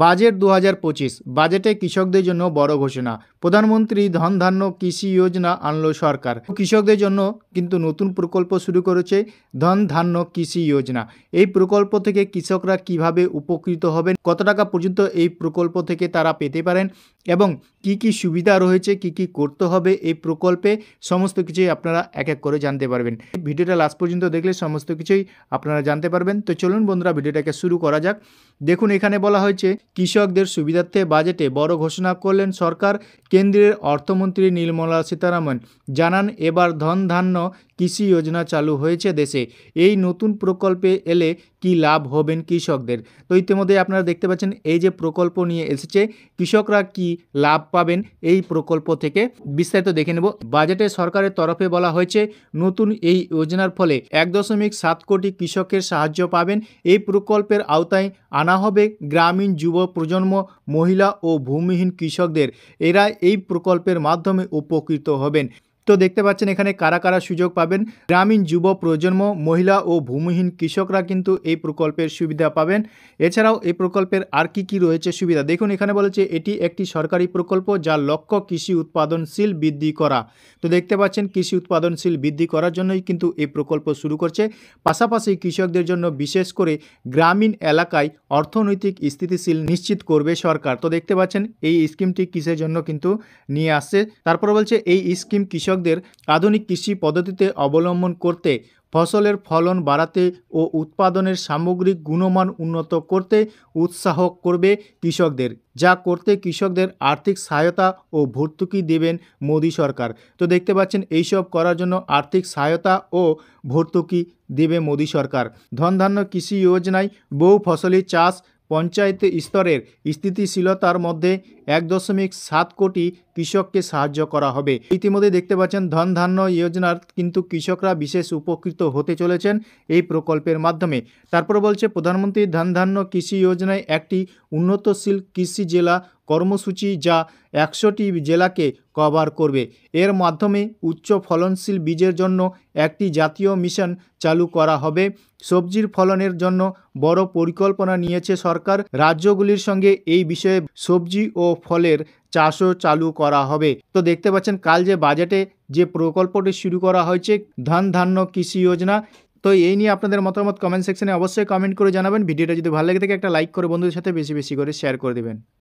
Budget ২০২৫ বাজেটে কৃষকদের জন্য বড় ঘোষণা। প্রধানমন্ত্রী ধন ধান্য কৃষি যোজনা আনলো সরকার। কৃষকদের জন্য কিন্তু নতুন প্রকল্প শুরু করেছে ধন ধান্য কৃষি যোজনা। এই প্রকল্প থেকে কৃষকরা কিভাবে উপকৃত হবেন, কত টাকা পর্যন্ত এই প্রকল্প থেকে তারা পেতে পারেন এবং কি কি সুবিধা রয়েছে, কি কি করতে হবে এই প্রকল্পে, সমস্ত কিছুই আপনারা এক এক করে জানতে পারবেন। ভিডিওটা লাস্ট পর্যন্ত দেখলে সমস্ত কিছুই আপনারা জানতে পারবেন। তো চলুন বন্ধুরা, ভিডিওটাকে শুরু করা যাক। দেখুন, এখানে বলা হয়েছে কৃষকদের সুবিধার্থে বাজেটে বড় ঘোষণা করলেন সরকার। কেন্দ্রের অর্থমন্ত্রী নির্মলা সীতারামন জানান, এবার ধন ধান্য কৃষি যোজনা চালু হয়েছে দেশে। এই নতুন প্রকল্পে এলে কি লাভ হবেন কৃষকদের। তো ইতিমধ্যে আপনারা দেখতে পাচ্ছেন এই যে প্রকল্প নিয়ে এসেছে, কৃষকরা কি লাভ পাবেন এই প্রকল্প থেকে বিস্তারিত দেখে নেব। বাজেটে সরকারের তরফে বলা হয়েছে নতুন এই যোজনার ফলে 1.7 কোটি কৃষকের সাহায্য পাবেন। এই প্রকল্পের আওতায় আনা হবে গ্রামীণ যুব প্রজন্ম, মহিলা ও ভূমিহীন কৃষকদের। এরা এই প্রকল্পের মাধ্যমে উপকৃত হবেন। তো দেখতে পাচ্ছেন এখানে কারা কারা সুযোগ পাবেন। গ্রামীণ যুব প্রজন্ম, মহিলা ও ভূমিহীন কৃষকরা কিন্তু এই প্রকল্পের সুবিধা পাবেন। এছাড়াও এই প্রকল্পের আর কি কি রয়েছে সুবিধা, দেখুন এখানে বলেছে এটি একটি সরকারি প্রকল্প যার লক্ষ্য কৃষি উৎপাদনশীল বৃদ্ধি করা। তো দেখতে পাচ্ছেন কৃষি উৎপাদনশীল বৃদ্ধি করার জন্যই কিন্তু এই প্রকল্প শুরু করছে। পাশাপাশি কৃষকদের জন্য বিশেষ করে গ্রামীণ এলাকায় অর্থনৈতিক স্থিতিশীল নিশ্চিত করবে সরকার। তো দেখতে পাচ্ছেন এই স্কিমটি কিসের জন্য কিন্তু নিয়ে আসছে। তারপর বলছে এই স্কিম কৃষকদের আধুনিক কৃষি পদ্ধতিতে অবলম্বন করতে, ফসলের ফলন বাড়াতে ও উৎপাদনের সামগ্রিক গুণমান উন্নত করতে উৎসাহ করবে কৃষকদের, যা করতে কৃষকদের আর্থিক সহায়তা ও ভর্তুকি দেবেন মোদী সরকার। তো দেখতে পাচ্ছেন এইসব করার জন্য আর্থিক সহায়তা ও ভর্তুকি দেবে মোদী সরকার। ধন ধান্য কৃষি যোজনায় বহু ফসলি চাষ, পঞ্চায়েত স্তরের স্থিতিশীলতার মধ্যে 1.7 কোটি কৃষককে সাহায্য করা হবে। ইতিমধ্যে দেখতে পাচ্ছেন ধন ধান্য যোজনার কিন্তু কৃষকরা বিশেষ উপকৃত হতে চলেছেন এই প্রকল্পের মাধ্যমে। তারপর বলছে প্রধানমন্ত্রী ধন ধান্য কৃষি যোজনায় একটি উন্নতশীল কৃষি জেলা কর্মসূচি যা 100টি জেলাকে কভার করবে। এর মাধ্যমে উচ্চ ফলনশীল বীজের জন্য একটি জাতীয় মিশন চালু করা হবে। সবজির ফলনের জন্য বড় পরিকল্পনা নিয়েছে সরকার। রাজ্যগুলির সঙ্গে এই বিষয়ে সবজি ও ফলের চাষও চালু করা হবে। তো দেখতে পাচ্ছেন কাল যে বাজেটে যে প্রকল্পটি শুরু করা হয়েছে ধন ধান্য কৃষি যোজনা। তো এই নিয়ে আপনাদের মতামত কমেন্ট সেকশনে অবশ্যই কমেন্ট করে জানাবেন। ভিডিওটা যদি ভালো লেগে থাকে একটা লাইক করে বন্ধুদের সাথে বেশি বেশি করে শেয়ার করে দেবেন।